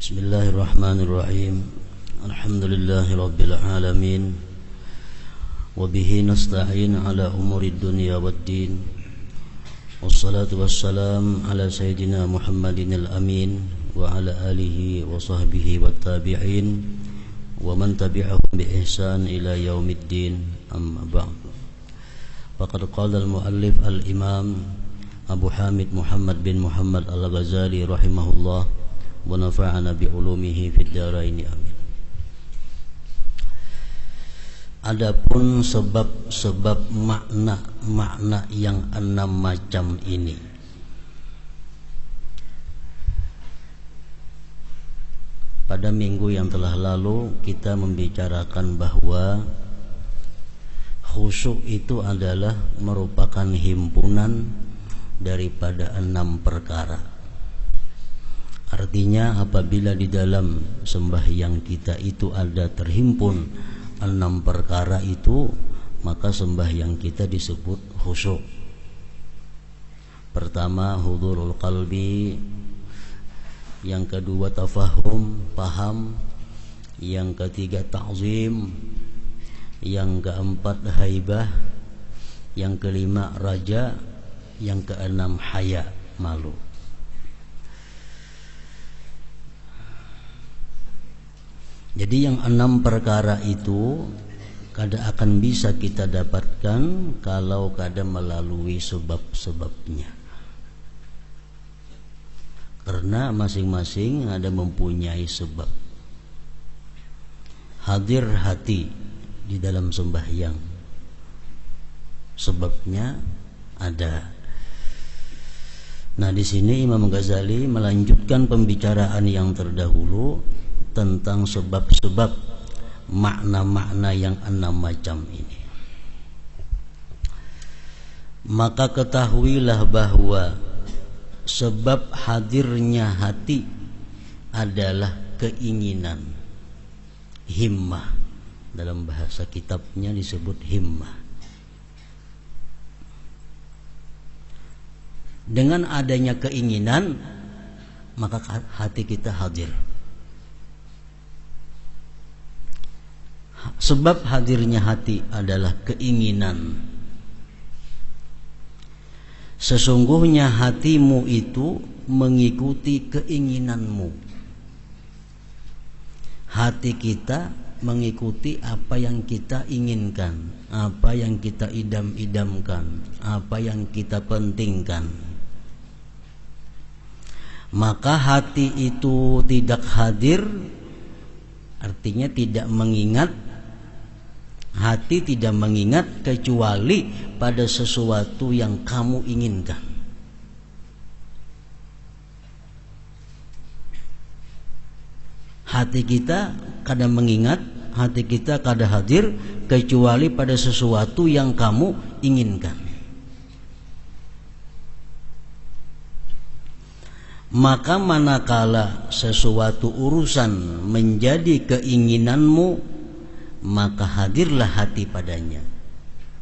Bismillahirrahmanirrahim. Alhamdulillahi rabbil alamin. Wabihi nasta'in ala umurid dunya waddin. Wassalatu wassalam ala sayyidina Muhammadin al-amin wa ala alihi wa sahbihi wa tabi'in wa man tabi'ahum bi ihsan ila yaumiddin, amma ba'd. Faqad qala al-muallif al-imam Abu Hamid Muhammad bin Muhammad al-Ghazali rahimahullah wa nafa'ana bi ulumihi fid dharain, amin. Adapun sebab-sebab makna yang 6 macam ini pada minggu yang telah lalu kita membicarakan bahwa khusyuk itu adalah merupakan himpunan daripada 6 perkara. Artinya apabila di dalam sembahyang kita itu ada terhimpun 6 perkara itu, maka sembahyang kita disebut khusyuk. Pertama, hudurul qalbi. Yang kedua, tafahum, paham. Yang ketiga, ta'zim. Yang keempat, haibah. Yang kelima, raja. Yang keenam, haya, malu. Jadi yang 6 perkara itu kadang akan bisa kita dapatkan kalau kadang melalui sebab-sebabnya. Karena masing-masing ada mempunyai sebab. Hadir hati di dalam sembahyang, sebabnya ada. Nah, di sini Imam Ghazali melanjutkan pembicaraan yang terdahulu tentang sebab-sebab makna-makna yang 6 macam ini. Maka ketahuilah bahwa sebab hadirnya hati adalah keinginan, himmah. Dalam bahasa kitabnya disebut himmah. Dengan adanya keinginan, maka hati kita hadir. Sebab hadirnya hati adalah keinginan. Sesungguhnya hatimu itu mengikuti keinginanmu. Hati kita mengikuti apa yang kita inginkan, apa yang kita idam-idamkan, apa yang kita pentingkan. Maka hati itu tidak hadir, artinya tidak mengingat. Hati tidak mengingat kecuali pada sesuatu yang kamu inginkan. Hati kita kadang mengingat, hati kita kadang hadir kecuali pada sesuatu yang kamu inginkan. Maka manakala sesuatu urusan menjadi keinginanmu, maka hadirlah hati padanya,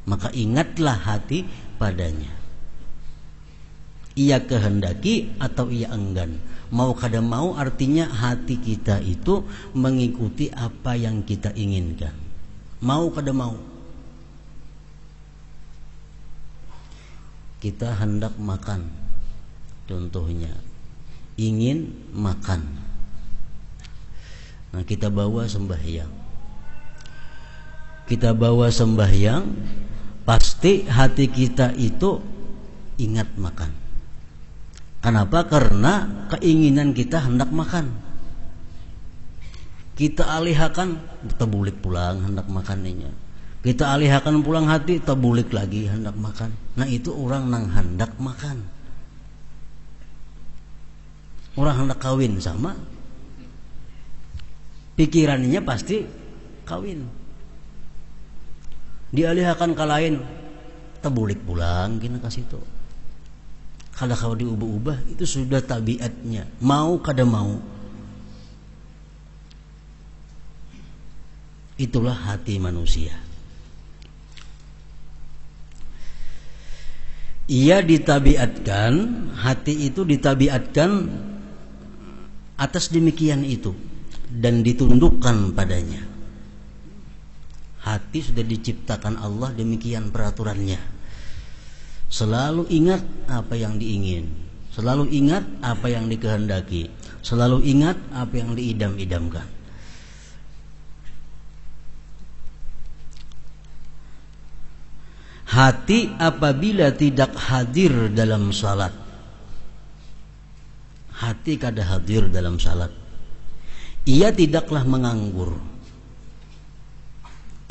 maka ingatlah hati padanya. Ia kehendaki atau ia enggan, mau kada mau, artinya hati kita itu mengikuti apa yang kita inginkan, mau kada mau. Kita hendak makan, contohnya ingin makan. Nah, kita bawa sembahyang. Kita bawa sembahyang, pasti hati kita itu ingat makan. Kenapa? Karena keinginan kita hendak makan. Kita alihkan, tabulik pulang hendak makannya. Kita alihkan pulang hati, tabulik lagi hendak makan. Nah, itu orang nang hendak makan. Orang hendak kawin sama, pikirannya pasti kawin. Dialihkan ke lain, tabulik pulang gini kasih itu. Kalau diubah-ubah itu sudah tabiatnya, mau kada mau. Itulah hati manusia. Ia ditabiatkan, hati itu ditabiatkan atas demikian itu dan ditundukkan padanya. Hati sudah diciptakan Allah, demikian peraturannya. Selalu ingat apa yang diingin, selalu ingat apa yang dikehendaki, selalu ingat apa yang diidam-idamkan. Hati apabila tidak hadir dalam salat, hati kada hadir dalam salat, ia tidaklah menganggur,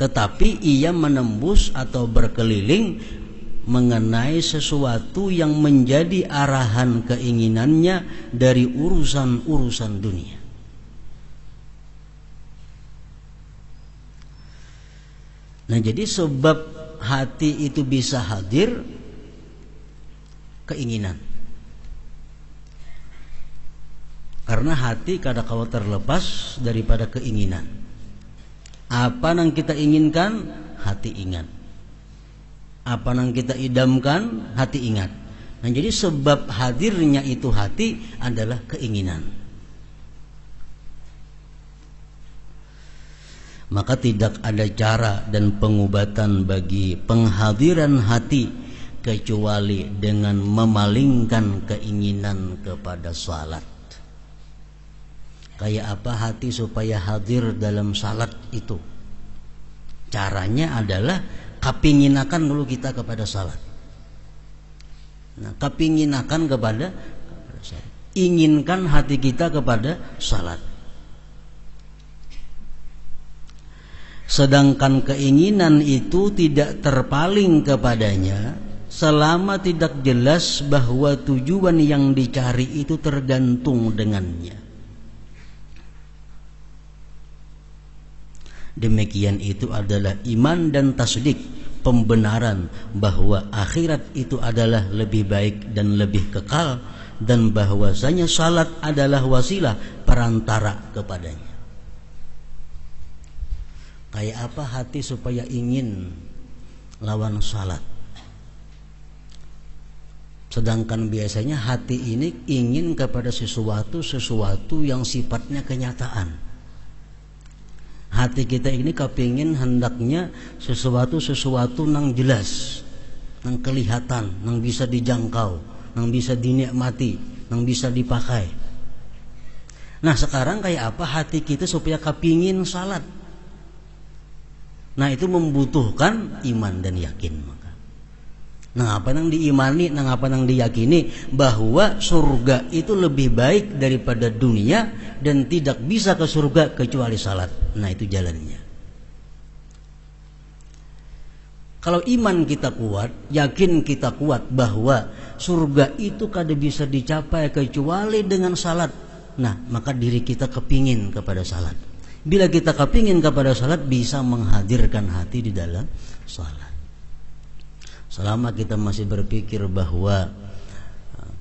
tetapi ia menembus atau berkeliling mengenai sesuatu yang menjadi arahan keinginannya dari urusan-urusan dunia. Nah, jadi sebab hati itu bisa hadir, keinginan. Karena hati kadang-kala terlepas daripada keinginan. Apa yang kita inginkan, hati ingat. Apa yang kita idamkan, hati ingat. Nah, jadi sebab hadirnya itu hati adalah keinginan. Maka tidak ada cara dan pengobatan bagi penghadiran hati kecuali dengan memalingkan keinginan kepada salat. Kayak apa hati supaya hadir dalam salat itu? Caranya adalah kapinginakan dulu kita kepada salat. Nah, kapinginakan kepada salat. Inginkan hati kita kepada salat. Sedangkan keinginan itu tidak terpaling kepadanya selama tidak jelas bahwa tujuan yang dicari itu tergantung dengannya. Demikian itu adalah iman dan tasdik, pembenaran bahwa akhirat itu adalah lebih baik dan lebih kekal, dan bahwasanya salat adalah wasilah perantara kepadanya. Kayak apa hati supaya ingin lawan salat? Sedangkan biasanya hati ini ingin kepada sesuatu yang sifatnya kenyataan. Hati kita ini kepingin hendaknya sesuatu nang jelas, nang kelihatan, nang bisa dijangkau, nang bisa dinikmati, nang bisa dipakai. Nah, sekarang kayak apa hati kita supaya kepingin salat? Nah, itu membutuhkan iman dan yakin. Maka, nah, apa yang diimani, nah apa yang diyakini bahwa surga itu lebih baik daripada dunia dan tidak bisa ke surga kecuali salat. Nah, itu jalannya. Kalau iman kita kuat, yakin kita kuat bahwa surga itu kada bisa dicapai kecuali dengan salat. Nah, maka diri kita kepingin kepada salat. Bila kita kepingin kepada salat, bisa menghadirkan hati di dalam salat. Selama kita masih berpikir bahwa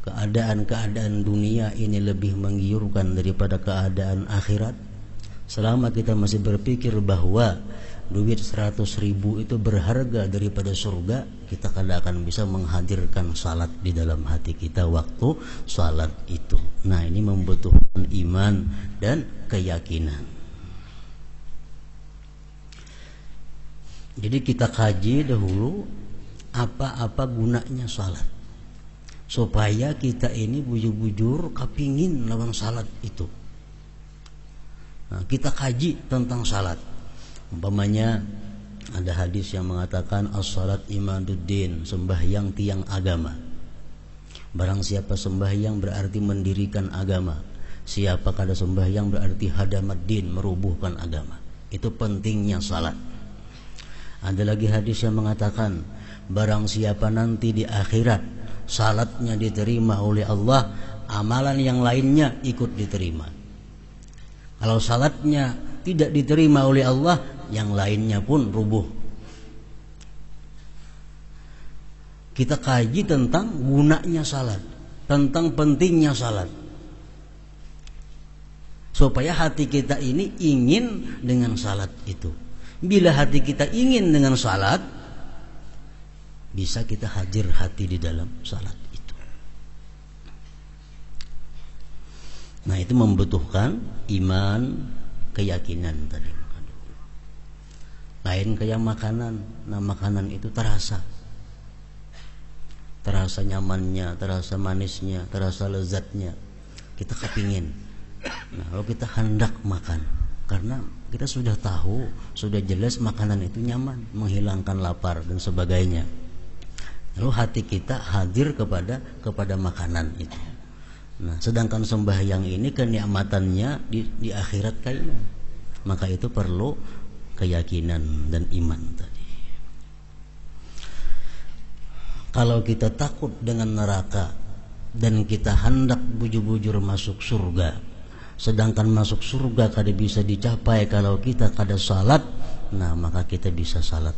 keadaan-keadaan dunia ini lebih menggiurkan daripada keadaan akhirat, selama kita masih berpikir bahwa duit 100.000 itu berharga daripada surga, kita kada akan bisa menghadirkan salat di dalam hati kita waktu salat itu. Nah, ini membutuhkan iman dan keyakinan. Jadi kita kaji dahulu apa-apa gunanya salat, supaya kita ini bujur-bujur kepingin lawan salat itu. Nah, kita kaji tentang salat. Umpamanya ada hadis yang mengatakan as-salat imaduddin, sembahyang tiang agama. Barang siapa sembahyang berarti mendirikan agama. Siapa kada sembahyang berarti hadamaddin, merubuhkan agama. Itu pentingnya salat. Ada lagi hadis yang mengatakan barang siapa nanti di akhirat salatnya diterima oleh Allah, amalan yang lainnya ikut diterima. Kalau salatnya tidak diterima oleh Allah, yang lainnya pun rubuh. Kita kaji tentang gunanya salat, tentang pentingnya salat, supaya hati kita ini ingin dengan salat itu. Bila hati kita ingin dengan salat, bisa kita hadir hati di dalam salat itu. Nah, itu membutuhkan iman, keyakinan tadi. Lain kayak makanan. Nah, makanan itu terasa nyamannya, terasa manisnya, terasa lezatnya, kita kepingin. Nah, kalau kita hendak makan, karena kita sudah tahu, sudah jelas makanan itu nyaman, menghilangkan lapar dan sebagainya, lalu hati kita hadir kepada makanan itu. Nah, sedangkan sembahyang ini kenikmatannya di akhirat kayaknya, maka itu perlu keyakinan dan iman tadi. Kalau kita takut dengan neraka dan kita hendak bujur-bujur masuk surga, sedangkan masuk surga kada bisa dicapai kalau kita kada salat, nah maka kita bisa salat.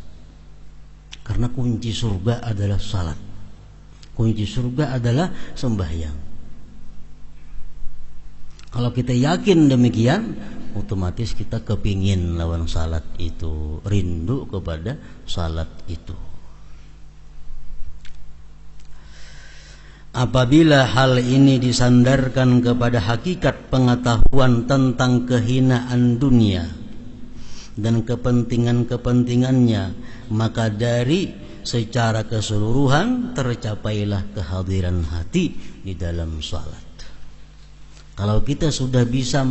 Karena kunci surga adalah salat. Kunci surga adalah sembahyang. Kalau kita yakin demikian, otomatis kita kepingin lawan salat itu, rindu kepada salat itu. Apabila hal ini disandarkan kepada hakikat pengetahuan tentang kehinaan dunia dan kepentingan-kepentingannya, maka dari secara keseluruhan tercapailah kehadiran hati di dalam salat. Kalau kita sudah bisa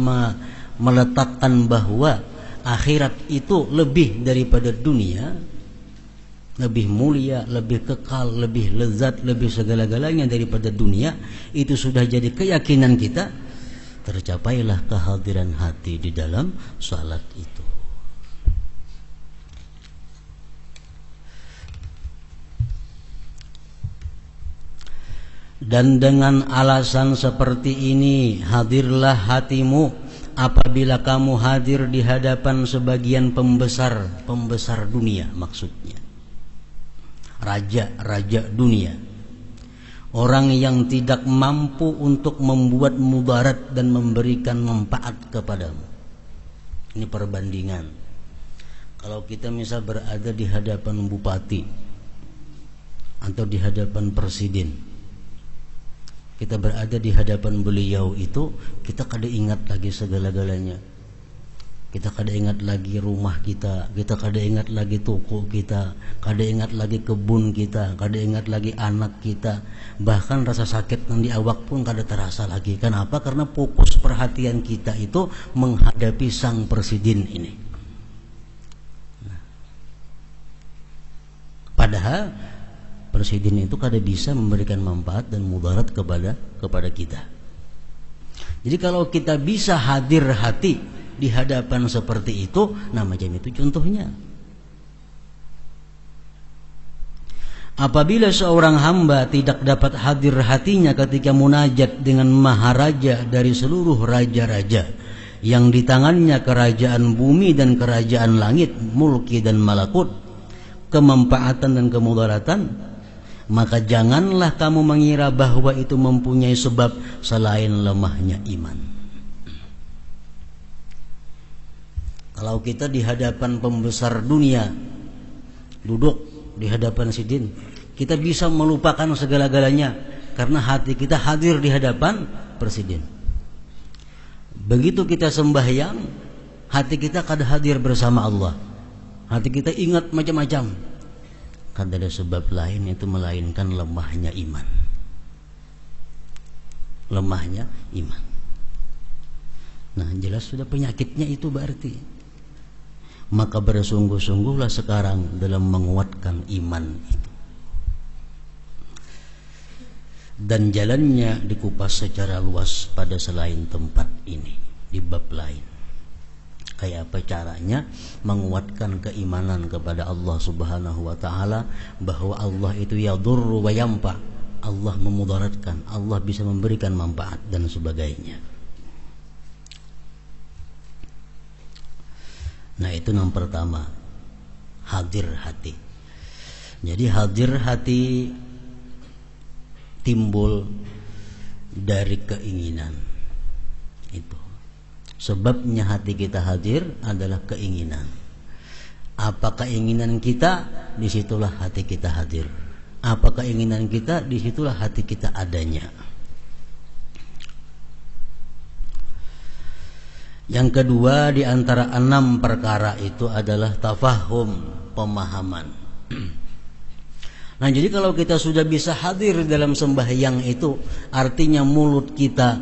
meletakkan bahwa akhirat itu lebih daripada dunia, lebih mulia, lebih kekal, lebih lezat, lebih segala-galanya daripada dunia, itu sudah jadi keyakinan kita, tercapailah kehadiran hati di dalam salat itu. Dan dengan alasan seperti ini, hadirlah hatimu apabila kamu hadir di hadapan sebagian pembesar dunia, maksudnya raja-raja dunia, orang yang tidak mampu untuk membuat mudarat dan memberikan manfaat kepadamu. Ini perbandingan. Kalau kita misal berada di hadapan bupati atau di hadapan presiden, kita berada di hadapan beliau itu, kita kada ingat lagi segala-galanya. Kita kada ingat lagi rumah kita kada ingat lagi toko kita, kada ingat lagi kebun kita, kada ingat lagi anak kita, bahkan rasa sakit yang di awak pun kada terasa lagi. Kenapa? Karena fokus perhatian kita itu menghadapi sang presiden ini. Nah, padahal presiden itu kada bisa memberikan manfaat dan mudarat kepada kita. Jadi kalau kita bisa hadir hati di hadapan seperti itu, nah macam itu contohnya. Apabila seorang hamba tidak dapat hadir hatinya ketika munajat dengan maharaja dari seluruh raja-raja yang di tangannya kerajaan bumi dan kerajaan langit, mulki dan malakut, kemanfaatan dan kemudaratan, maka janganlah kamu mengira bahwa itu mempunyai sebab selain lemahnya iman. Kalau kita di hadapan pembesar dunia, duduk di hadapan sidin, kita bisa melupakan segala-galanya karena hati kita hadir di hadapan presiden. Begitu kita sembahyang, hati kita kada hadir bersama Allah. Hati kita ingat macam-macam. Kada ada sebab lain itu melainkan lemahnya iman. Lemahnya iman. Nah, jelas sudah penyakitnya itu berarti. Maka bersungguh-sungguhlah sekarang dalam menguatkan iman itu. Dan jalannya dikupas secara luas pada selain tempat ini, di bab lain. Kayak apa caranya menguatkan keimanan kepada Allah Subhanahu wa taala, bahwa Allah itu yadurru wa yanfa. Allah memudaratkan, Allah bisa memberikan manfaat dan sebagainya. Nah, itu yang pertama, hadir hati. Jadi hadir hati timbul dari keinginan. Itu sebabnya hati kita hadir adalah keinginan. Apa keinginan kita, disitulah hati kita hadir. Apa keinginan kita, disitulah hati kita adanya. Yang kedua di antara 6 perkara itu adalah tafahum, pemahaman. Nah, jadi kalau kita sudah bisa hadir dalam sembahyang itu, artinya mulut kita,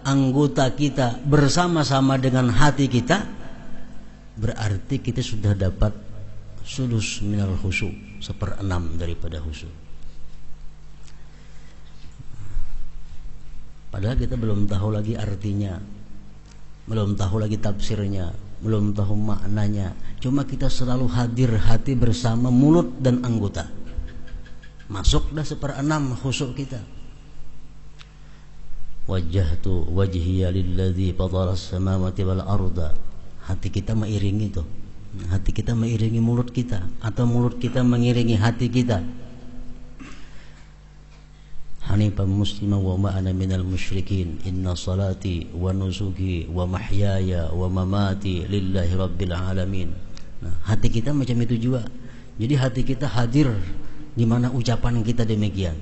anggota kita bersama-sama dengan hati kita, berarti kita sudah dapat sudus minal khusyuk, 1/6 daripada khusyuk. Padahal kita belum tahu lagi artinya, belum tahu lagi tafsirnya, belum tahu maknanya. Cuma kita selalu hadir hati bersama mulut dan anggota. Masuk dah 1/6 khusyuk kita. Wajjahtu wajhiya lilladzi fatara as-samawati wal arda. Hati kita mengiringi tuh. Hati kita mengiringi mulut kita, atau mulut kita mengiringi hati kita. Hanifan musliman wa ma ana minal musyrikin. Inna salati wa nusuki wa mahyaya wa mamati lillahi rabbil alamin. Nah, hati kita macam itu juga. Jadi hati kita hadir di mana ucapan kita demikian.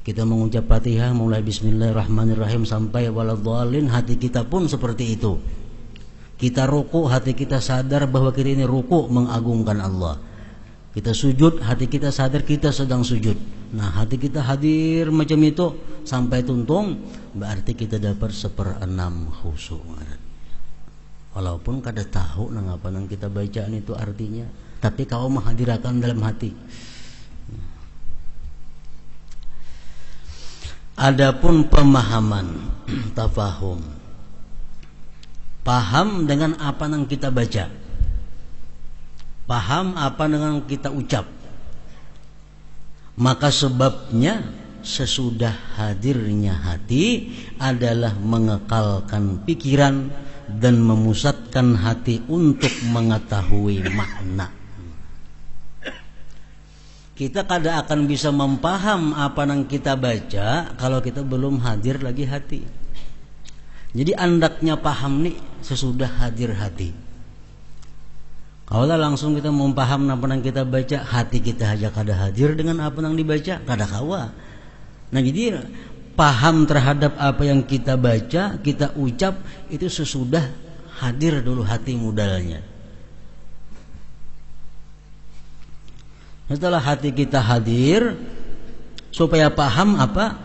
Kita mengucap Fatihah mulai bismillahirrahmanirrahim sampai waladhdallin, hati kita pun seperti itu. Kita ruku, hati kita sadar bahwa kita ini ruku mengagungkan Allah. Kita sujud, hati kita sadar kita sedang sujud. Nah, hati kita hadir macam itu sampai tuntung, berarti kita dapat 1/6 khusyuk. Walaupun kada tahu nang apa nang kita bacaan itu artinya, tapi kau menghadirkan dalam hati. Adapun pemahaman, tafahum, paham dengan apa yang kita baca, paham apa dengan kita ucap. Maka sebabnya sesudah hadirnya hati adalah mengekalkan pikiran dan memusatkan hati untuk mengetahui makna. Kita kada akan bisa mempaham apa yang kita baca kalau kita belum hadir lagi hati. Jadi andaknya paham nih sesudah hadir hati. Kalau langsung kita mempaham apa yang kita baca, hati kita aja kada hadir dengan apa yang dibaca, kada kawa. Nah, jadi paham terhadap apa yang kita baca, kita ucap itu sesudah hadir dulu hati modalnya. Setelah hati kita hadir, supaya paham apa?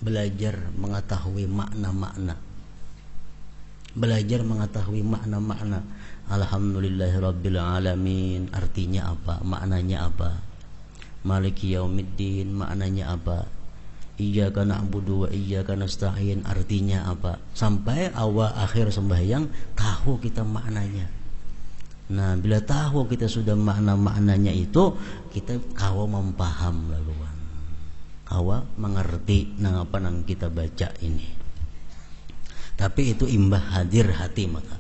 Belajar mengetahui makna-makna. Belajar mengetahui makna-makna. Alhamdulillahirabbil alamin, artinya apa? Maknanya apa? Maliki yaumiddin, maknanya apa? Iyyaka na'budu wa iyyaka nasta'in, artinya apa? Sampai awal akhir sembahyang tahu kita maknanya. Nah, bila tahu kita sudah makna-maknanya itu, kita kawa mempaham laluan. Kawa mengerti nang apa nang kita baca ini. Tapi itu imbah hadir hati maka.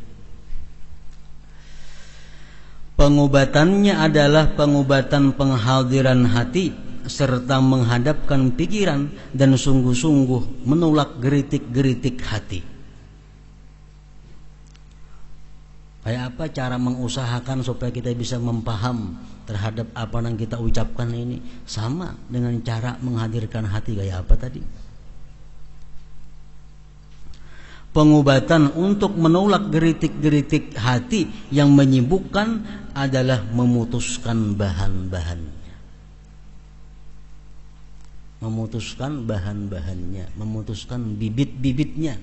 Pengobatannya adalah pengobatan penghadiran hati serta menghadapkan pikiran dan sungguh-sungguh menolak geritik-geritik hati. Kayak apa cara mengusahakan supaya kita bisa mempaham terhadap apa yang kita ucapkan ini? Sama dengan cara menghadirkan hati kayak apa tadi? Pengobatan untuk menolak geritik-geritik hati yang menyibukkan adalah memutuskan bahan-bahannya. Memutuskan bahan-bahannya, memutuskan bibit-bibitnya.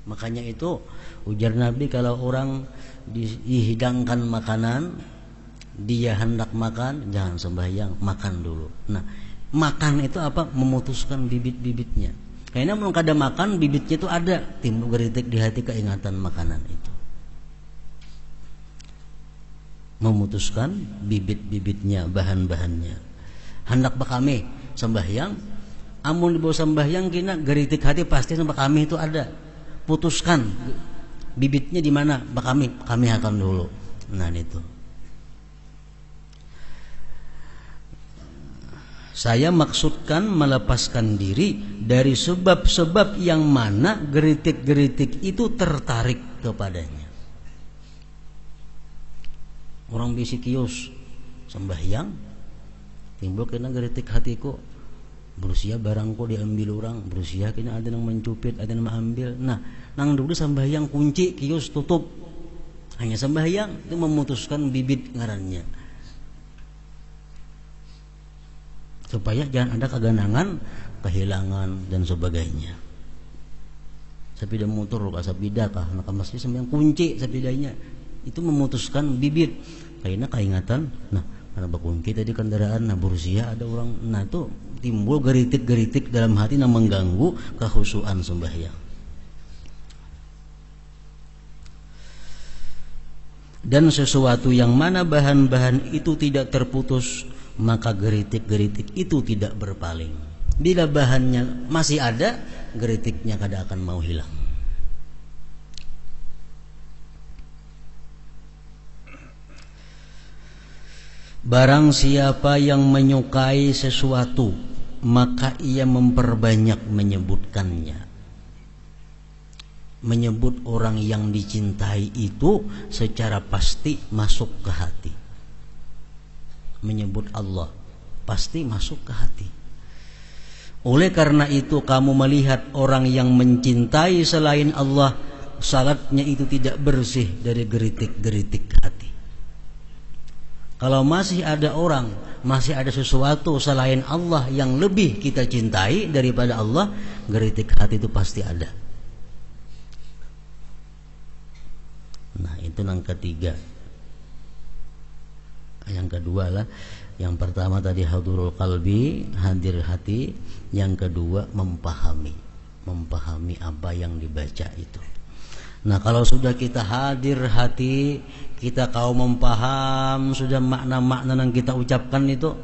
Makanya itu ujar Nabi, kalau orang dihidangkan makanan, dia hendak makan, jangan sembahyang, makan dulu. Nah, makan itu apa? Memutuskan bibit-bibitnya. Kayaknya belum kada makan, bibitnya itu ada, timbul geritik di hati keingatan makanan itu. Memutuskan bibit-bibitnya, bahan-bahannya. Hendak bakami sembahyang, amun dibawa sembahyang kena geritik hati pasti bakami itu ada. Putuskan bibitnya di mana, bakami akan dulu. Nah, itu. Saya maksudkan melepaskan diri dari sebab-sebab yang mana geritik-geritik itu tertarik kepadanya. Orang bisi kios sembahyang, timbul kena geritik hatiku. berusia barang kok diambil orang, berusia kena ada yang mencupit, ada yang mengambil. Nah, nang dulu sembahyang kunci kios tutup, hanya sembahyang itu memutuskan bibit ngarannya, supaya jangan ada keganangan, kehilangan dan sebagainya. Sepeda motor kah, sepeda kah, nak masih sembahyang kunci sepedanya, itu memutuskan bibit, karena keingatan. Nah, karena berkunci tadi kendaraan, nah berusia ada orang, nah itu timbul geritik-geritik dalam hati yang mengganggu kekhusyuan sembahyang. Dan sesuatu yang mana bahan-bahan itu tidak terputus, maka geritik-geritik itu tidak berpaling. Bila bahannya masih ada, geritiknya kada akan mau hilang. Barang siapa yang menyukai sesuatu, maka ia memperbanyak menyebutkannya. Menyebut orang yang dicintai itu secara pasti masuk ke hati. Menyebut Allah pasti masuk ke hati. Oleh karena itu kamu melihat orang yang mencintai selain Allah, salatnya itu tidak bersih dari geritik-geritik hati. Kalau masih ada orang, masih ada sesuatu selain Allah yang lebih kita cintai daripada Allah, geritik hati itu pasti ada. Nah, itu yang ketiga. Yang kedua lah, yang pertama tadi hadurul qalbi, hadir hati. Yang kedua memahami apa yang dibaca itu. Nah, kalau sudah kita hadir hati, kita kau memaham sudah makna-makna yang kita ucapkan itu,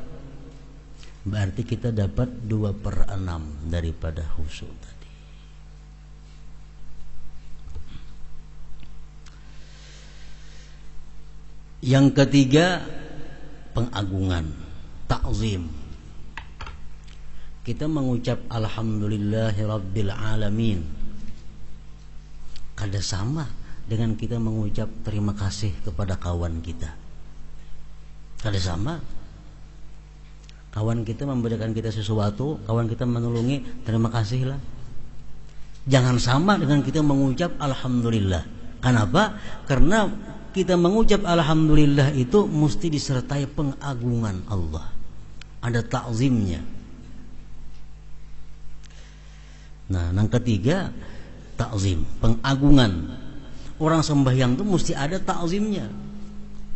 berarti kita dapat 2/6 daripada khusyuk tadi. Yang ketiga, pengagungan, ta'zim. Kita mengucap alhamdulillahirabbil alamin, kada sama dengan kita mengucap terima kasih kepada kawan kita. Kada sama. Kawan kita memberikan kita sesuatu, kawan kita menolongi, terima kasihlah. Jangan sama dengan kita mengucap alhamdulillah. Kenapa? Karena kita mengucap alhamdulillah itu mesti disertai pengagungan Allah. Ada ta'zimnya. Nah, yang ketiga, ta'zim, pengagungan. Orang sembahyang itu mesti ada ta'zimnya,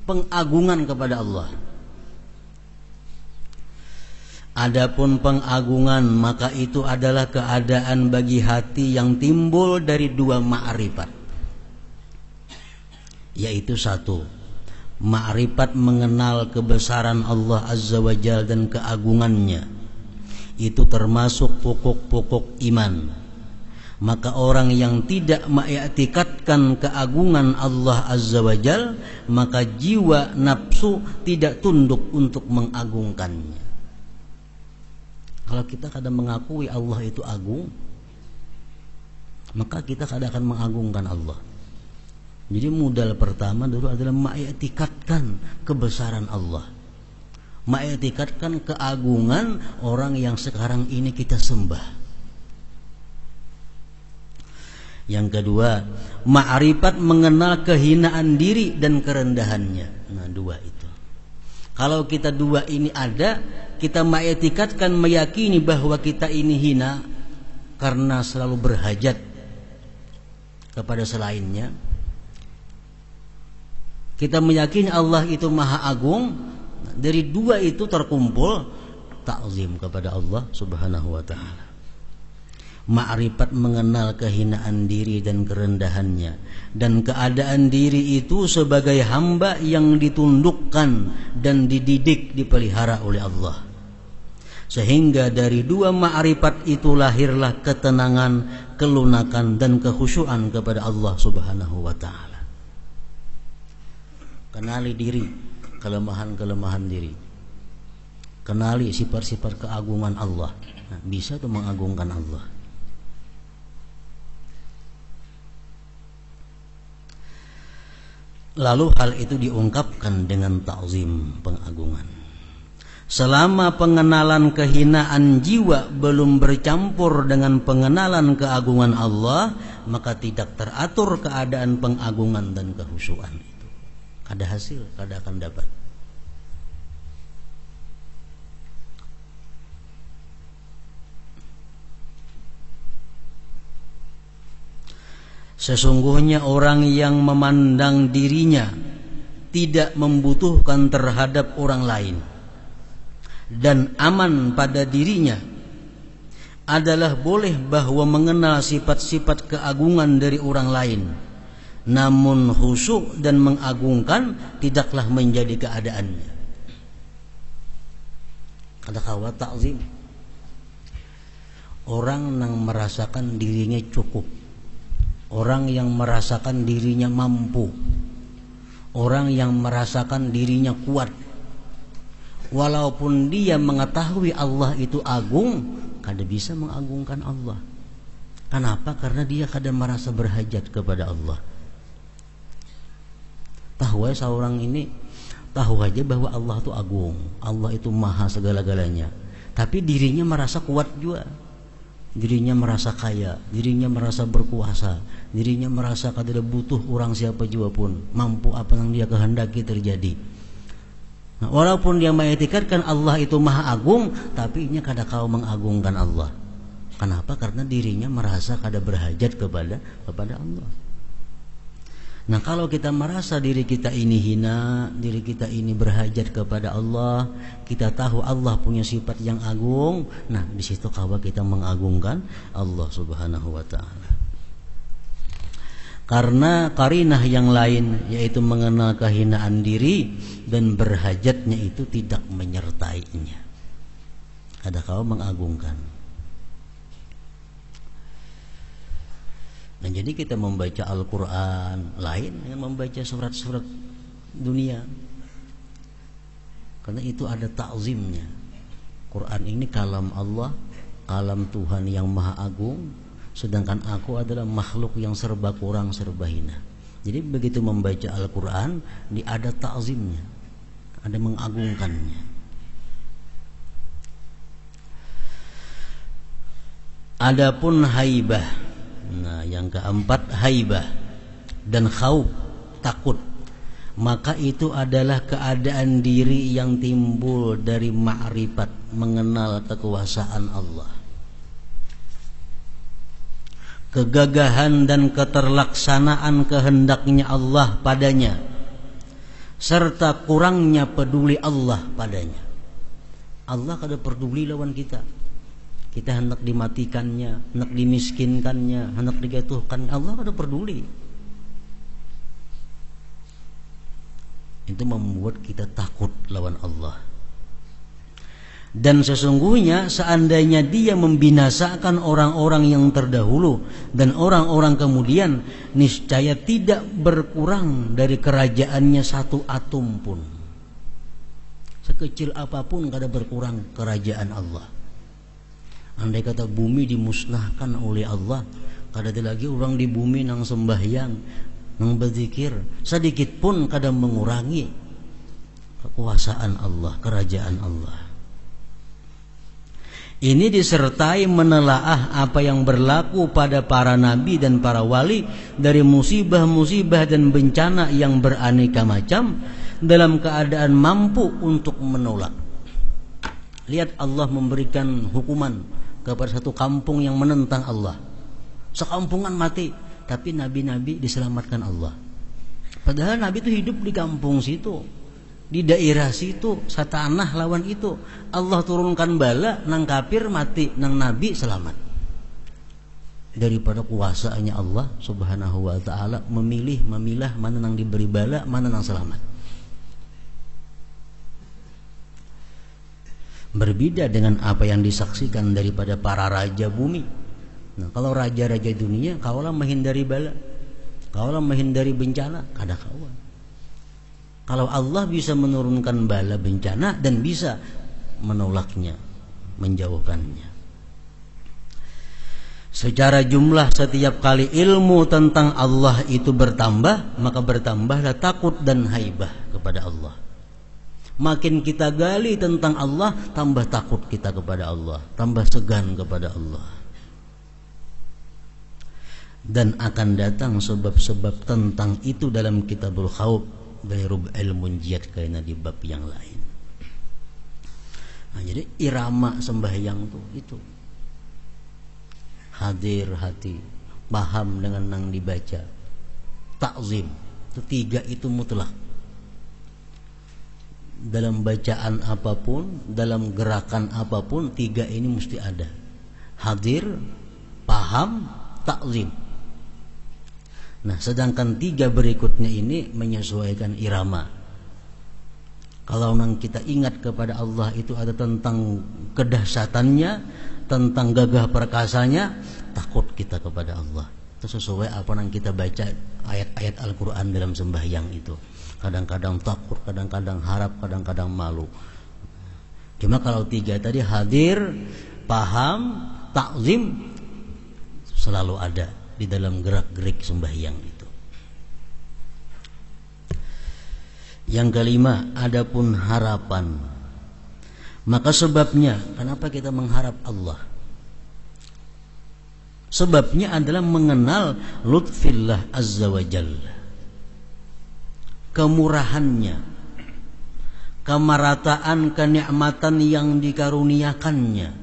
pengagungan kepada Allah. Adapun pengagungan, maka itu adalah keadaan bagi hati yang timbul dari 2 ma'rifat, yaitu 1, ma'rifat mengenal kebesaran Allah Azza wa Jalla dan keagungannya. Itu termasuk pokok-pokok iman. Maka orang yang tidak mengiktikadkan keagungan Allah Azza wa Jalla, maka jiwa nafsu tidak tunduk untuk mengagungkannya. Kalau kita kadang mengakui Allah itu agung, maka kita kadang akan mengagungkan Allah. Jadi modal pertama dulu adalah mengiktikadkan kebesaran Allah, mengiktikadkan keagungan orang yang sekarang ini kita sembah. Yang kedua, ma'rifat mengenal kehinaan diri dan kerendahannya. Nah, 2 itu. Kalau kita 2 ini ada, kita mengiktikadkan, meyakini bahwa kita ini hina karena selalu berhajat kepada selainnya. Kita meyakini Allah itu maha agung. Dari 2 itu terkumpul ta'zim kepada Allah Subhanahu wa ta'ala. Ma'rifat mengenal kehinaan diri dan kerendahannya, dan keadaan diri itu sebagai hamba yang ditundukkan dan dididik, dipelihara oleh Allah. Sehingga dari 2 ma'rifat itu lahirlah ketenangan, kelunakan dan kekhusyuan kepada Allah Subhanahu wa ta'ala. Kenali diri, kelemahan-kelemahan diri. Kenali sifat-sifat keagungan Allah. Nah, bisa tuh mengagungkan Allah. Lalu hal itu diungkapkan dengan ta'zim, pengagungan. Selama pengenalan kehinaan jiwa belum bercampur dengan pengenalan keagungan Allah, maka tidak teratur keadaan pengagungan dan kehusuan itu. Kada hasil, kada akan dapat. Sesungguhnya orang yang memandang dirinya tidak membutuhkan terhadap orang lain dan aman pada dirinya adalah boleh bahwa mengenal sifat-sifat keagungan dari orang lain, namun khusyuk dan mengagungkan tidaklah menjadi keadaannya. Kata kawa ta'zim, orang yang merasakan dirinya cukup, orang yang merasakan dirinya mampu, orang yang merasakan dirinya kuat, walaupun dia mengetahui Allah itu agung, kada bisa mengagungkan Allah. Kenapa? Karena dia kada merasa berhajat kepada Allah. Tahu aja seorang ini, tahu aja bahwa Allah itu agung, Allah itu maha segala-galanya, tapi dirinya merasa kuat juga, dirinya merasa kaya, dirinya merasa berkuasa, dirinya merasa kada butuh orang siapa juga pun, mampu apa yang dia kehendaki terjadi. Nah, walaupun dia mengiktikadkan Allah itu maha agung, tapi ia kada kau mengagungkan Allah. Kenapa? Karena dirinya merasa kada berhajat kepada Allah. Nah, kalau kita merasa diri kita ini hina, diri kita ini berhajat kepada Allah, kita tahu Allah punya sifat yang agung, nah di situ kawa kita mengagungkan Allah Subhanahu wa taala. Karena karinah yang lain, yaitu mengenal kehinaan diri dan berhajatnya itu tidak menyertainya. Kada kau mengagungkan. Nah, jadi kita membaca Al-Quran lain dengan membaca surat-surat dunia, karena itu ada ta'zimnya. Quran ini kalam Allah, kalam Tuhan yang maha agung, sedangkan aku adalah makhluk yang serba kurang, serba hina. Jadi begitu membaca Al-Quran, ada ta'zimnya, ada mengagungkannya. Adapun haibah, nah yang keempat haibah dan khauf, takut, maka itu adalah keadaan diri yang timbul dari ma'rifat, mengenal kekuasaan Allah, kegagahan dan keterlaksanaan kehendaknya Allah padanya, serta kurangnya peduli Allah padanya. Allah kada peduli lawan kita. Kita hendak dimatikannya, hendak dimiskinkannya, hendak digatuhkan, Allah kada peduli. Itu membuat kita takut lawan Allah. Dan sesungguhnya seandainya dia membinasakan orang-orang yang terdahulu dan orang-orang kemudian, niscaya tidak berkurang dari kerajaannya satu atom pun. Sekecil apapun kada berkurang kerajaan Allah. Andai kata bumi dimusnahkan oleh Allah, kada ada lagi orang di bumi nang sembahyang, nang berzikir, sedikit pun kada mengurangi kekuasaan Allah, kerajaan Allah. Ini disertai menelaah apa yang berlaku pada para nabi dan para wali dari musibah-musibah dan bencana yang beraneka macam, dalam keadaan mampu untuk menolak. Lihat, Allah memberikan hukuman kepada satu kampung yang menentang Allah. Sekampungan mati, tapi nabi-nabi diselamatkan Allah. Padahal nabi itu hidup di kampung situ, di daerah situ, satanah lawan itu. Allah turunkan bala, nang kafir mati, nang nabi selamat. Daripada kuasaannya Allah Subhanahu wa ta'ala memilah mana nang diberi bala, mana nang selamat. Berbeda dengan apa yang disaksikan daripada para raja bumi. Nah, kalau raja-raja dunia, kaulah menghindari bala, kaulah menghindari bencana, kada kawan. Kalau Allah bisa menurunkan bala bencana dan bisa menolaknya, menjauhkannya. Secara jumlah, setiap kali ilmu tentang Allah itu bertambah, maka bertambahlah takut dan haibah kepada Allah. Makin kita gali tentang Allah, tambah takut kita kepada Allah, tambah segan kepada Allah. Dan akan datang sebab-sebab tentang itu dalam Kitabul Khauf dari Rub'il Munjiyat karena di bab yang lain. Nah, jadi irama sembahyang itu hadir hati, paham dengan yang dibaca, takzim, itu tiga itu mutlak. Dalam bacaan apapun, dalam gerakan apapun, tiga ini mesti ada. Hadir, paham, takzim. Nah, sedangkan tiga berikutnya ini menyesuaikan irama. Kalau kita ingat kepada Allah itu ada tentang kedahsyatannya, tentang gagah perkasanya, takut kita kepada Allah. Itu sesuai apa yang kita baca ayat-ayat Al-Quran dalam sembahyang itu. Kadang-kadang takut, kadang-kadang harap, kadang-kadang malu. Cuma kalau tiga tadi hadir, paham, takzim, selalu ada di dalam gerak-gerik sembahyang itu. Yang kelima, adapun harapan. Maka sebabnya, kenapa kita mengharap Allah? Sebabnya adalah mengenal lutfillah azza wa jalla, kemurahannya, kemarataan, kenikmatan yang dikaruniakannya.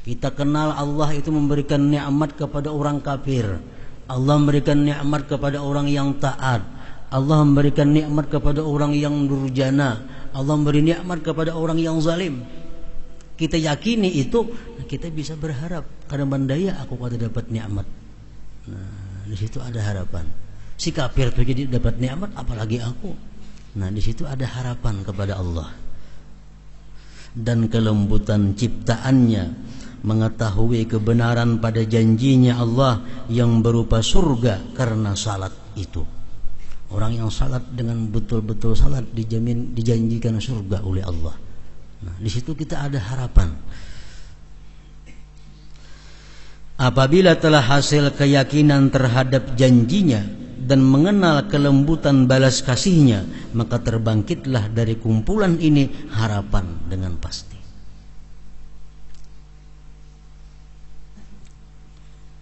Kita kenal Allah itu memberikan nikmat kepada orang kafir, Allah memberikan nikmat kepada orang yang taat, Allah memberikan nikmat kepada orang yang durjana, Allah memberi nikmat kepada orang yang zalim. Kita yakini itu, kita bisa berharap, kadang bandaya aku kada dapat nikmat. Nah, di situ ada harapan. Si kafir tuh jadi dapat nikmat, apalagi aku. Nah, di situ ada harapan kepada Allah. Dan kelembutan ciptaannya, mengetahui kebenaran pada janjinya Allah yang berupa surga karena salat itu. Orang yang salat dengan betul-betul salat dijanjikan surga oleh Allah. Nah, di situ kita ada harapan. Apabila telah hasil keyakinan terhadap janjinya dan mengenal kelembutan balas kasihnya, maka terbangkitlah dari kumpulan ini harapan dengan pasti.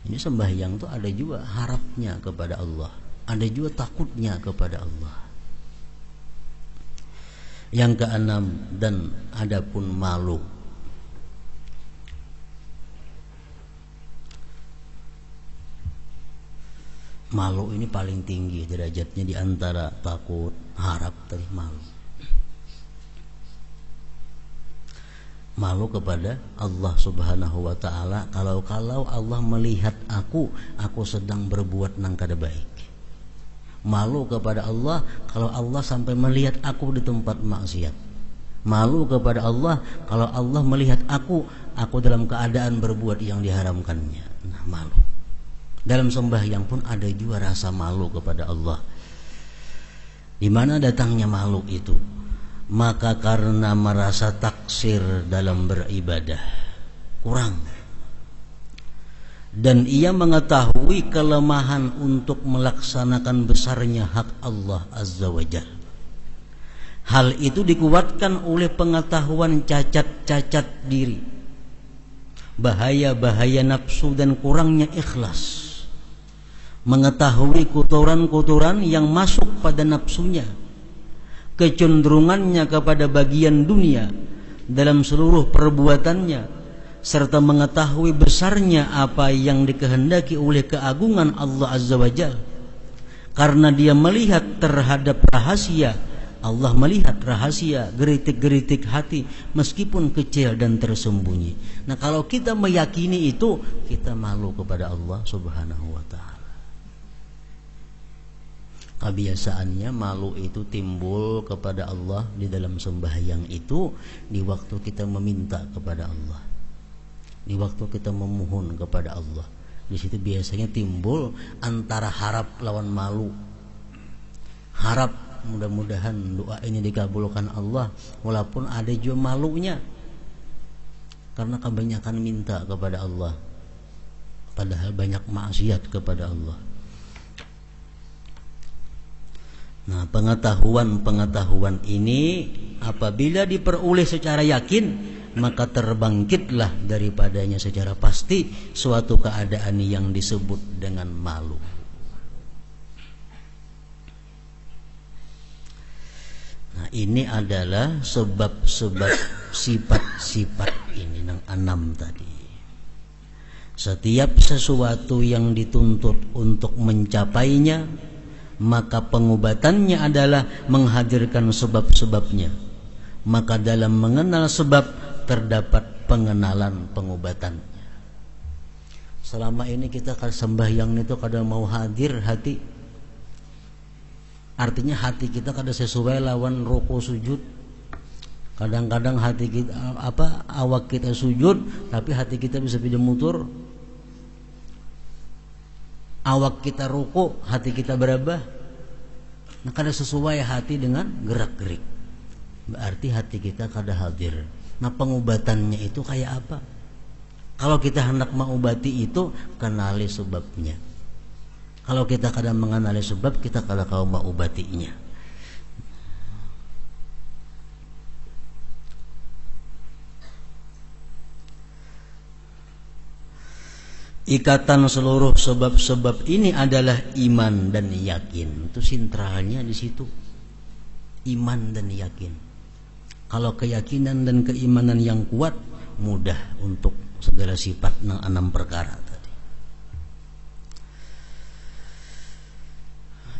Ini sembahyang itu ada juga harapnya kepada Allah, ada juga takutnya kepada Allah. Yang keenam, dan adapun malu. Malu ini paling tinggi derajatnya di antara takut, harap, tadi malu. Malu kepada Allah Subhanahu wa taala kalau Allah melihat aku sedang berbuat nang kada baik. Malu kepada Allah kalau Allah sampai melihat aku di tempat maksiat. Malu kepada Allah kalau Allah melihat aku dalam keadaan berbuat yang diharamkannya. Nah, malu. Dalam sembahyang pun ada juga rasa malu kepada Allah. Di mana datangnya malu itu? Maka karena merasa taksir dalam beribadah, kurang, dan ia mengetahui kelemahan untuk melaksanakan besarnya hak Allah Azza wa Jalla. Hal itu dikuatkan oleh pengetahuan cacat-cacat diri, bahaya-bahaya nafsu dan kurangnya ikhlas. Mengetahui kotoran-kotoran yang masuk pada nafsunya, kecenderungannya kepada bagian dunia dalam seluruh perbuatannya, serta mengetahui besarnya apa yang dikehendaki oleh keagungan Allah Azza wa Jalla. Karena dia melihat terhadap rahasia, Allah melihat rahasia, geritik-geritik hati meskipun kecil dan tersembunyi. Nah, kalau kita meyakini itu, kita malu kepada Allah Subhanahu wa taala. Kebiasaannya malu itu timbul kepada Allah di dalam sembahyang itu, di waktu kita meminta kepada Allah, di waktu kita memohon kepada Allah. Di situ biasanya timbul antara harap lawan malu. Harap mudah-mudahan doa ini dikabulkan Allah, walaupun ada juga malunya karena kebanyakan minta kepada Allah, padahal banyak maksiat kepada Allah. Nah, pengetahuan ini apabila diperoleh secara yakin, maka terbangkitlah daripadanya secara pasti suatu keadaan yang disebut dengan malu. Nah, ini adalah sebab-sebab sifat-sifat ini yang 6 tadi. Setiap sesuatu yang dituntut untuk mencapainya, maka pengobatannya adalah menghadirkan sebab-sebabnya. Maka dalam mengenal sebab terdapat pengenalan pengobatannya. Selama ini kita sembahyang itu kadang mau hadir hati, artinya hati kita kadang sesuai lawan ruku sujud. Kadang-kadang hati kita awak kita sujud tapi hati kita bisa pindah mutur. Awak kita ruku, hati kita berubah. Nah, kada sesuai hati dengan gerak-gerik. Berarti hati kita kada hadir. Nah, pengobatannya itu kayak apa? Kalau kita hendak mengobati itu, kenali sebabnya. Kalau kita kada mengenali sebab, kita kada kau mengobatinya. Ikatan seluruh sebab-sebab ini adalah iman dan yakin. Itu sentralnya di situ. Iman dan yakin. Kalau keyakinan dan keimanan yang kuat, mudah untuk segala sifat 6 perkara tadi.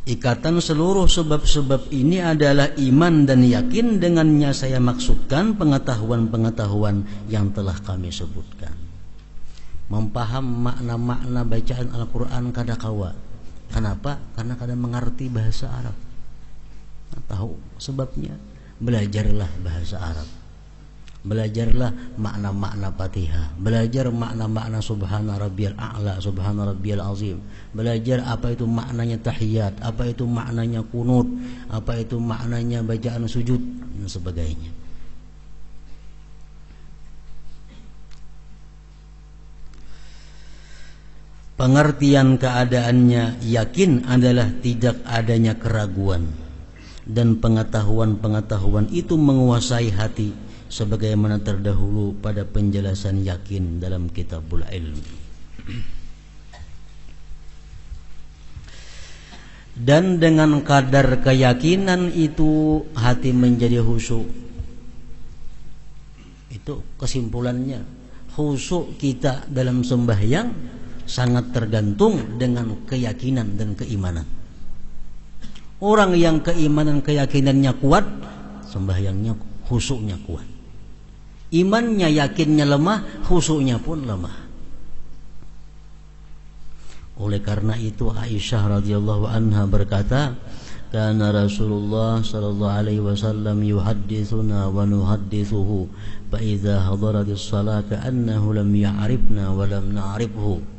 Ikatan seluruh sebab-sebab ini adalah iman dan yakin. Dengannya saya maksudkan pengetahuan-pengetahuan yang telah kami sebutkan. Mempaham makna-makna bacaan Al-Quran kada kawa. Kenapa? Karena kada mengerti bahasa Arab. Nah, tahu sebabnya, belajarlah bahasa Arab. Belajarlah makna-makna Fatihah. Belajar makna-makna Subhana Rabbiyal A'la, Subhana Rabbiyal Azim. Belajar apa itu maknanya tahiyat, apa itu maknanya kunut, apa itu maknanya bacaan sujud dan sebagainya. Pengertian keadaannya yakin adalah tidak adanya keraguan, dan pengetahuan-pengetahuan itu menguasai hati sebagaimana terdahulu pada penjelasan yakin dalam Kitabul Ilm. Dan dengan kadar keyakinan itu hati menjadi khusyuk. Itu kesimpulannya. Khusyuk kita dalam sembahyang sangat tergantung dengan keyakinan dan keimanan. Orang yang keimanan keyakinannya kuat, sembahyangnya khusyuknya kuat. Imannya yakinnya lemah, khusyuknya pun lemah. Oleh karena itu Aisyah radhiyallahu anha berkata, "Kana Rasulullah sallallahu alaihi wasallam yuhadditsuna wa nuhadditsuhu, fa idza hadaratis shalah ka'annahu lam ya'rifna wa lam na'rifhu."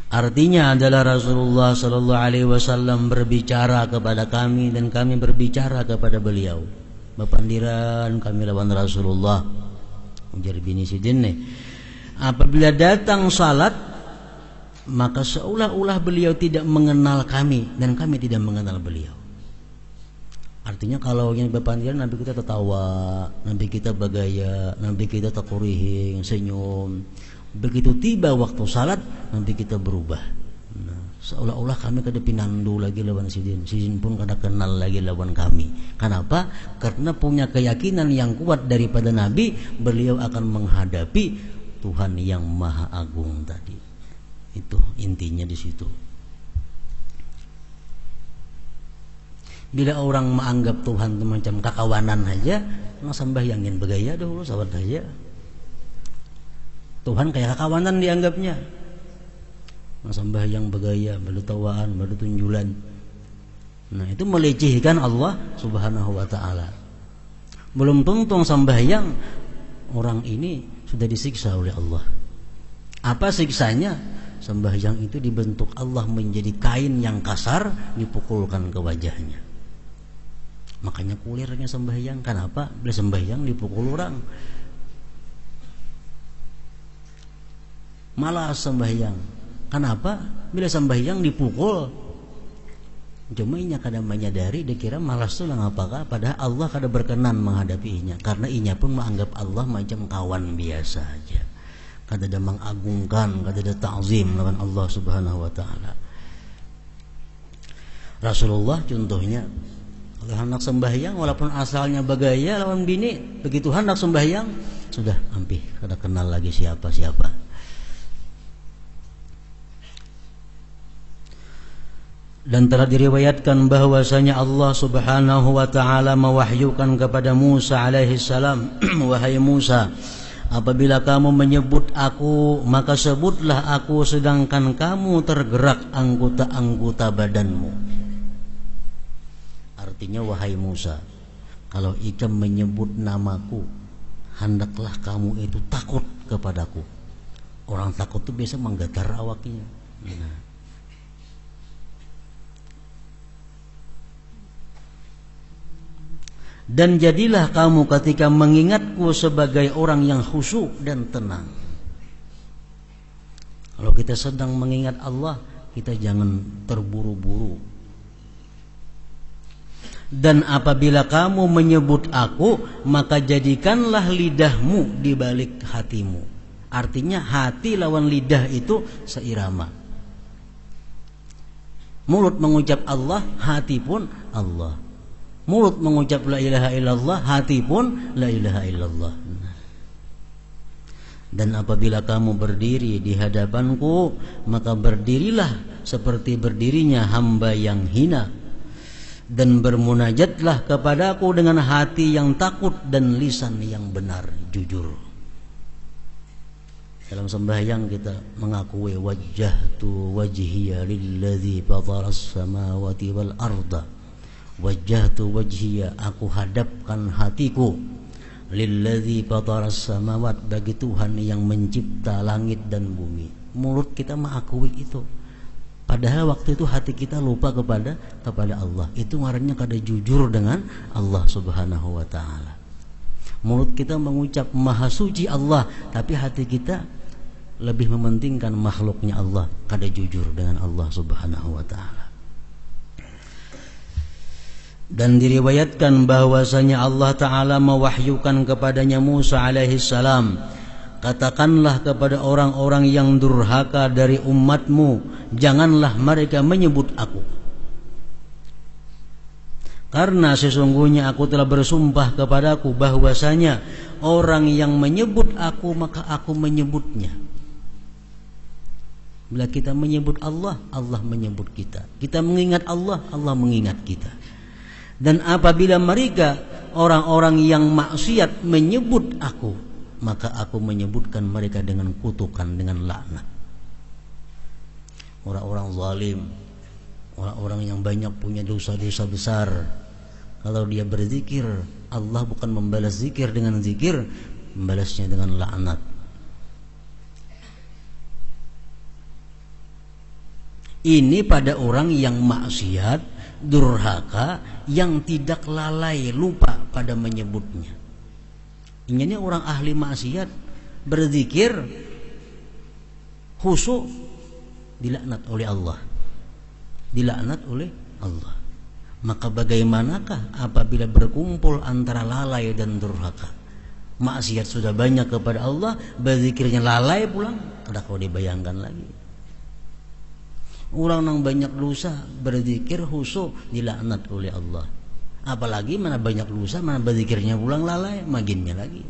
Artinya adalah Rasulullah sallallahu alaihi wasallam berbicara kepada kami dan kami berbicara kepada beliau. Bapandiran kami lawan Rasulullah. Ujar bini sidin nih. Apabila datang salat, maka seolah-olah beliau tidak mengenal kami dan kami tidak mengenal beliau. Artinya kalau yang bapandiran nabi kita tertawa, nabi kita bagaya, nabi kita takurihing, senyum. Begitu tiba waktu salat, nanti kita berubah. Nah, seolah-olah kami kada pinandu lagi lawan sidin pun kada kenal lagi lawan kami. Kenapa? Karena punya keyakinan yang kuat daripada Nabi, beliau akan menghadapi Tuhan yang Maha Agung tadi. Itu intinya di situ. Bila orang menganggap Tuhan itu macam kakawanan saja, nggak sembahyangin begaya dulu sahabat saja. Tuhan kayak kakawanan dianggapnya. Sembahyang begaya, bertawaan, bertunjulan. Nah, itu melecehkan Allah Subhanahu wa taala. Belum tentu sembahyang orang ini sudah disiksa oleh Allah. Apa siksanya? Sembahyang itu dibentuk Allah menjadi kain yang kasar, dipukulkan ke wajahnya. Makanya kulirnya sembahyang. Kenapa? Bila sembahyang dipukul orang. Malah sembahyang. Kenapa? Bila sembahyang dipukul. Cuma inya kada menyadari, dia kira malas tuh lah ngapakah, padahal Allah kada berkenan menghadapi inya, karena inya pun menganggap Allah macam kawan biasa aja, kada ada mengagungkan, kada ada ta'zim lawan Allah Subhanahu wa taala. Rasulullah contohnya, kalau hendak sembahyang walaupun asalnya bagaya lawan bini, begitu hendak sembahyang sudah ampih kada kenal lagi siapa-siapa. Dan telah diriwayatkan bahwasanya Allah Subhanahu wa taala mewahyukan kepada Musa alaihi salam, wahai Musa, apabila kamu menyebut aku, maka sebutlah aku sedangkan kamu tergerak anggota-anggota badanmu. Artinya, wahai Musa, kalau ikam menyebut namaku, hendaklah kamu itu takut kepadaku. Orang takut itu biasa menggetar awaknya. Nah. Dan jadilah kamu ketika mengingatku sebagai orang yang khusyuk dan tenang. Kalau kita sedang mengingat Allah, kita jangan terburu-buru. Dan apabila kamu menyebut aku, maka jadikanlah lidahmu di balik hatimu. Artinya hati lawan lidah itu seirama. Mulut mengucap Allah, hati pun Allah. Mulut mengucap la ilaha illallah, hati pun la ilaha illallah. Dan apabila kamu berdiri di hadapanku, maka berdirilah seperti berdirinya hamba yang hina, dan bermunajatlah kepadaku dengan hati yang takut dan lisan yang benar jujur. Dalam sembahyang kita mengakui wajjahtu wajhiya lilladzi fataras samawati wal arda. Wajjahtu wajhiya, aku hadapkan hatiku, lilladzi fataras samawat, bagi Tuhan yang mencipta langit dan bumi. Mulut kita mengakui itu, padahal waktu itu hati kita lupa kepada Allah. Itu ngarannya kada jujur dengan Allah Subhanahu wa taala. Mulut kita mengucap maha suci Allah, tapi hati kita lebih mementingkan makhluknya Allah, kada jujur dengan Allah Subhanahu wa taala. Dan diriwayatkan bahwasanya Allah Ta'ala mewahyukan kepadanya Musa alaihi salam, katakanlah kepada orang-orang yang durhaka dari umatmu, janganlah mereka menyebut aku, karena sesungguhnya aku telah bersumpah kepadaku bahwasanya orang yang menyebut aku, maka aku menyebutnya. Bila kita menyebut Allah, Allah menyebut kita. Kita mengingat Allah, Allah mengingat kita. Dan apabila mereka orang-orang yang maksiat menyebut aku, maka aku menyebutkan mereka dengan kutukan, dengan laknat. Orang-orang zalim, orang-orang yang banyak punya dosa-dosa besar, kalau dia berzikir, Allah bukan membalas zikir dengan zikir, membalasnya dengan laknat. Ini pada orang yang maksiat, durhaka, yang tidak lalai, lupa pada menyebutnya. Ini orang ahli maksiat berzikir khusyuk, dilaknat oleh Allah, dilaknat oleh Allah. Maka bagaimanakah apabila berkumpul antara lalai dan durhaka? Maksiat sudah banyak kepada Allah, berzikirnya lalai pulang, kada kau dibayangkan lagi. Orang yang banyak dosa berzikir khusyuk, dilaknat oleh Allah. Apalagi mana banyak dosa, mana berzikirnya pulang lalai, maginnya lagi.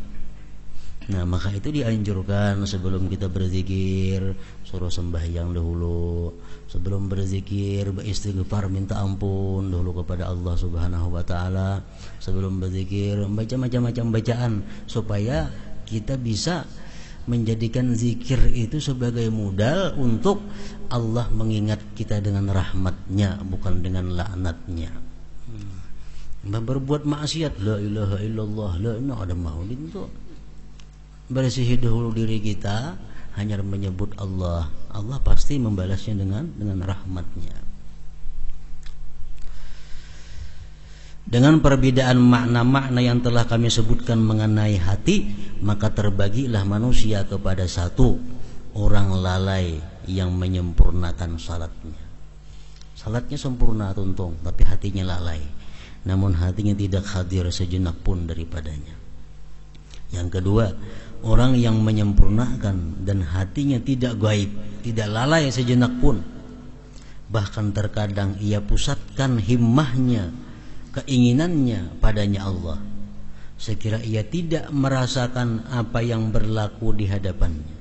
Nah, maka itu dianjurkan sebelum kita berzikir suruh sembahyang dahulu. Sebelum berzikir beristighfar, minta ampun dahulu kepada Allah Subhanahu wa taala. Sebelum berzikir baca macam-macam bacaan supaya kita bisa menjadikan zikir itu sebagai modal untuk Allah mengingat kita dengan rahmatnya, bukan dengan laknatnya. Berbuat maksiat, la ilaha illallah, la ilaha ada maulid itu. Bersihi dahulu diri kita, hanya menyebut Allah, Allah pasti membalasnya dengan rahmatnya. Dengan perbedaan makna-makna yang telah kami sebutkan mengenai hati, maka terbagilah manusia kepada satu, orang lalai yang menyempurnakan salatnya. Salatnya sempurna tuntung, tapi hatinya lalai. Namun hatinya tidak hadir sejenak pun daripadanya. Yang kedua, orang yang menyempurnakan dan hatinya tidak gaib, tidak lalai sejenak pun. Bahkan terkadang ia pusatkan himmahnya, keinginannya padanya Allah. Sekira ia tidak merasakan apa yang berlaku di hadapannya.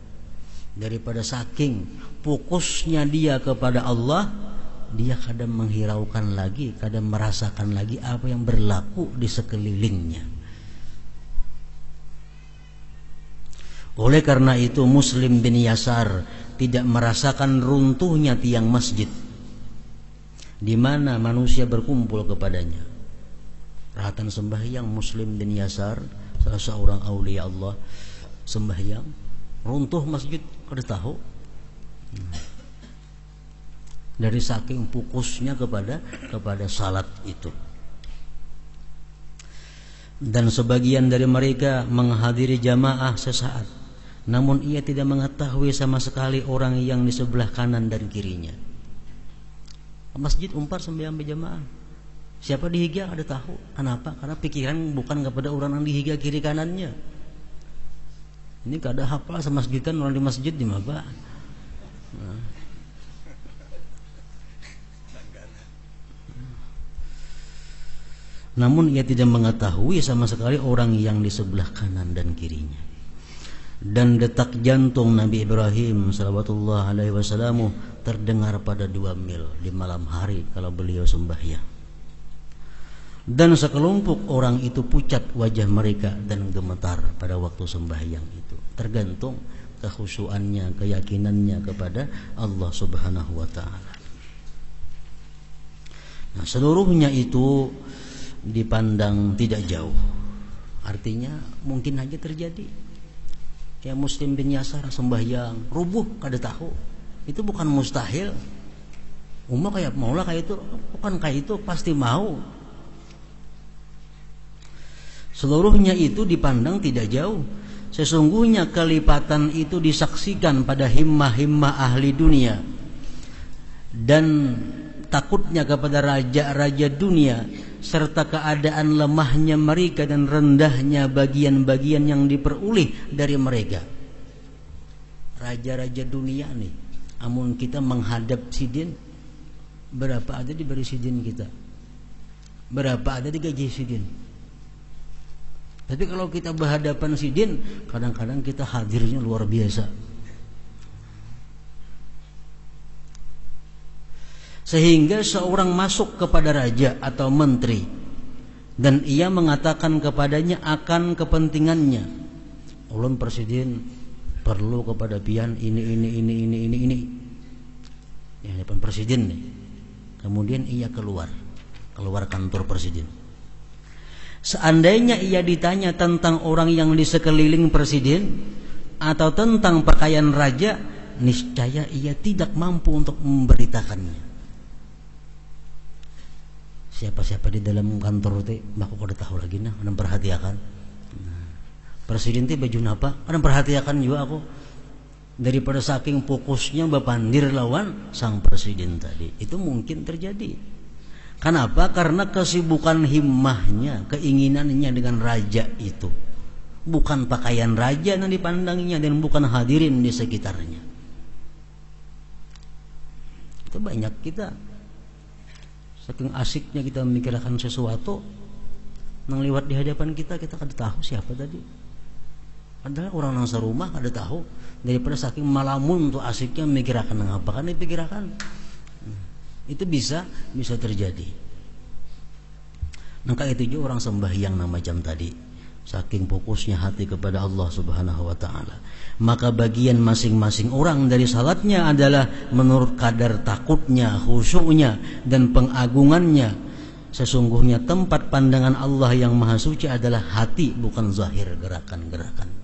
Daripada saking fokusnya dia kepada Allah, dia kadang menghiraukan lagi, kadang merasakan lagi apa yang berlaku di sekelilingnya. Oleh karena itu Muslim bin Yasar tidak merasakan runtuhnya tiang masjid di mana manusia berkumpul kepadanya. Perhatian sembahyang Muslim bin Yasar, salah seorang aulia Allah, sembahyang runtuh masjid, kada tahu. Dari saking fokusnya kepada salat itu. Dan sebagian dari mereka menghadiri jamaah sesaat, namun ia tidak mengetahui sama sekali orang yang di sebelah kanan dan kirinya. Masjid umpar sembahyang berjamaah, siapa dihiga ada tahu. Kenapa? Karena pikiran bukan kepada orang yang dihiga kiri kanannya. Ini kada hafal sama masjidan orang di masjid di mana. Namun ia tidak mengetahui sama sekali orang yang di sebelah kanan dan kirinya. Dan detak jantung Nabi Ibrahim sallallahu alaihi wasallam terdengar pada 2 mil di malam hari kalau beliau sembahyang. Dan sekelompok orang itu pucat wajah mereka dan gemetar pada waktu sembahyang itu. Tergantung kekhusyuannya, keyakinannya kepada Allah Subhanahu wa taala. Nah, seluruhnya itu dipandang tidak jauh. Artinya mungkin aja terjadi. Ya Muslim bin Yasar sembahyang rubuh kada tahu. Itu bukan mustahil. Umat kayak maulah kayak itu, bukan kayak itu pasti mau. Seluruhnya itu dipandang tidak jauh. Sesungguhnya kelipatan itu disaksikan pada himmah-himmah ahli dunia. Dan takutnya kepada raja-raja dunia, serta keadaan lemahnya mereka dan rendahnya bagian-bagian yang diperoleh dari mereka. Raja-raja dunia nih, amun kita menghadap sidin, berapa ada diberi sidin kita, berapa ada digaji sidin. Tapi kalau kita berhadapan sidin, kadang-kadang kita hadirnya luar biasa. Sehingga seorang masuk kepada raja atau menteri dan ia mengatakan kepadanya akan kepentingannya, ulun presiden perlu kepada pian ini. Ya, depan presiden nih. Kemudian ia keluar kantor presiden. Seandainya ia ditanya tentang orang yang di sekeliling presiden atau tentang pakaian raja, niscaya ia tidak mampu untuk memberitakannya. Siapa-siapa di dalam kantor teh aku kada tahu lagi nah, ada perhatikan. Presiden teh baju napa? Ada perhatikan juga aku. Daripada saking fokusnya bapandir lawan sang presiden tadi. Itu mungkin terjadi. Kenapa? Karena kesibukan himmahnya, keinginannya dengan raja itu. Bukan pakaian raja yang dipandangnya dan bukan hadirin di sekitarnya. Itu banyak kita. Saking asiknya kita memikirkan sesuatu nang lewat di hadapan kita kada tahu siapa tadi. Adalah orang nang serumah kada tahu. Daripada saking malamun tuh asiknya memikirkan nang apa kan dipikirkan. Itu bisa terjadi. Maka itu juga orang sembahyang nama jam tadi, saking fokusnya hati kepada Allah Subhanahu wa taala. Maka bagian masing-masing orang dari salatnya adalah menurut kadar takutnya, khusyuknya dan pengagungannya. Sesungguhnya tempat pandangan Allah yang maha suci adalah hati, bukan zahir gerakan-gerakannya.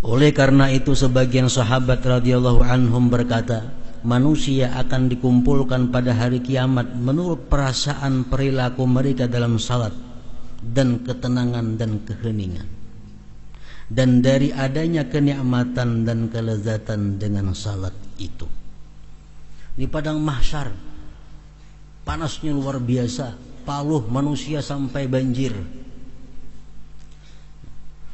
Oleh karena itu sebagian sahabat radhiyallahu anhum berkata, manusia akan dikumpulkan pada hari kiamat menurut perasaan perilaku mereka dalam salat dan ketenangan dan keheningan, dan dari adanya kenikmatan dan kelezatan dengan salat itu. Di padang mahsyar panasnya luar biasa, paluh manusia sampai banjir.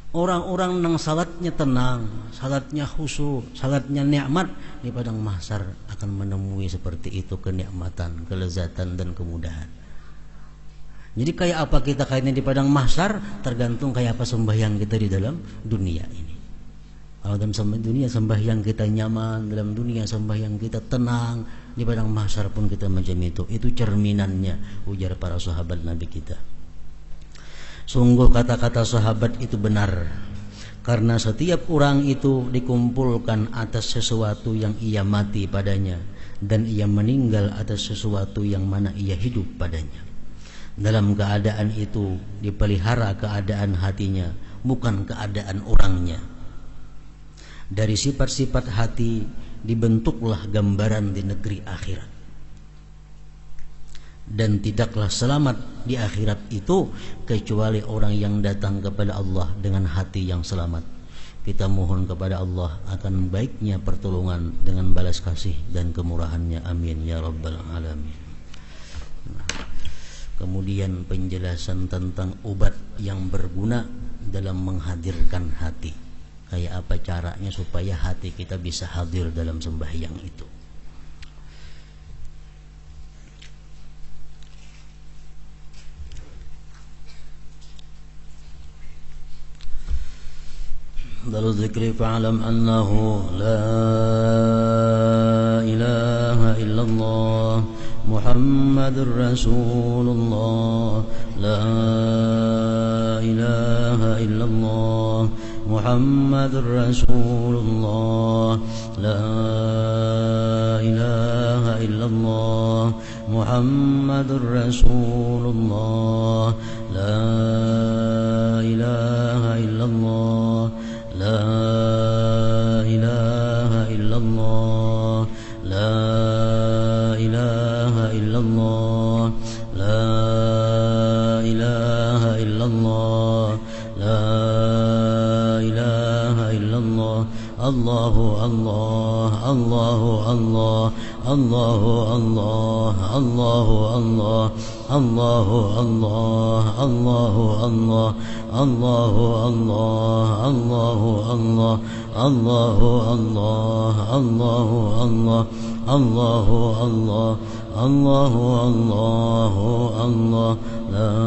Orang-orang nang salatnya tenang, salatnya khusyuk, salatnya nikmat, di padang mahsyar akan menemui seperti itu kenikmatan, kelezatan dan kemudahan. Jadi kayak apa kita kayaknya di padang mahsyar tergantung kayak apa sembahyang kita di dalam dunia ini. Kalau dalam dunia sembahyang kita nyaman, dalam dunia sembahyang kita tenang, di padang mahsyar pun kita macam itu. Itu cerminannya, ujar para sahabat Nabi kita. Sungguh kata-kata sahabat itu benar, karena setiap orang itu dikumpulkan atas sesuatu yang ia mati padanya, dan ia meninggal atas sesuatu yang mana ia hidup padanya. Dalam keadaan itu dipelihara keadaan hatinya, bukan keadaan orangnya. Dari sifat-sifat hati dibentuklah gambaran di negeri akhirat. Dan tidaklah selamat di akhirat itu kecuali orang yang datang kepada Allah dengan hati yang selamat. Kita mohon kepada Allah akan baiknya pertolongan dengan balas kasih dan kemurahannya. Amin ya rabbal alamin. Kemudian penjelasan tentang obat yang berguna dalam menghadirkan hati. Kayak apa caranya supaya hati kita bisa hadir dalam sembahyang itu. Dalam zikri fa'alam annahu la ilaha illallah Muhammadur Rasulullah, la ilaha illallah Muhammadur Rasulullah, la ilaha illallah Muhammadur Rasulullah, la ilaha illallah, la ilaha illallah, la ilaha illallah, la ilaha illallah, la ilaha illallah. Allahu Allah, Allahu Allah, Allahu Allah, Allahu Allah, Allahu Allah, Allahu Allah, Allahu Allah, Allahu Allah, Allahu Allah, Allahu Allah, Allahu Allah, Allahu Allah, la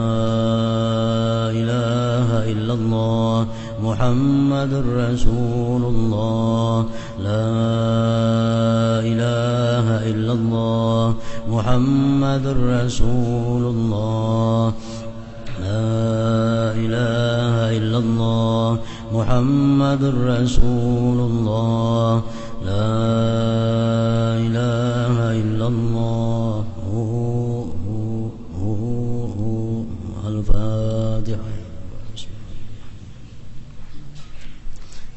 ilaha illallah Muhammadur Rasulullah, la ilaha illallah Muhammadur Rasulullah, la ilaha illallah Muhammadur Rasulullah, la ilaha illallah. Al-Fatiha.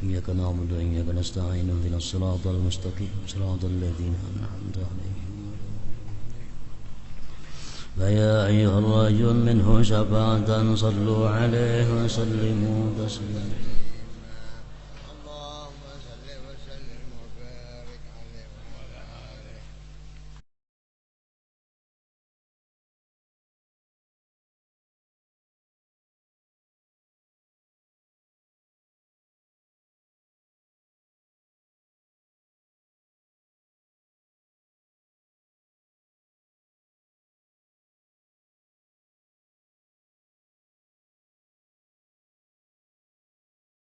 إياك نعبد وإياك نستعين اهدنا الصراط المستقيم صراط الذين أنعمت عليهم. فيا أيها الرجل منه شفاعة صلوا عليه وسلموا تسليما.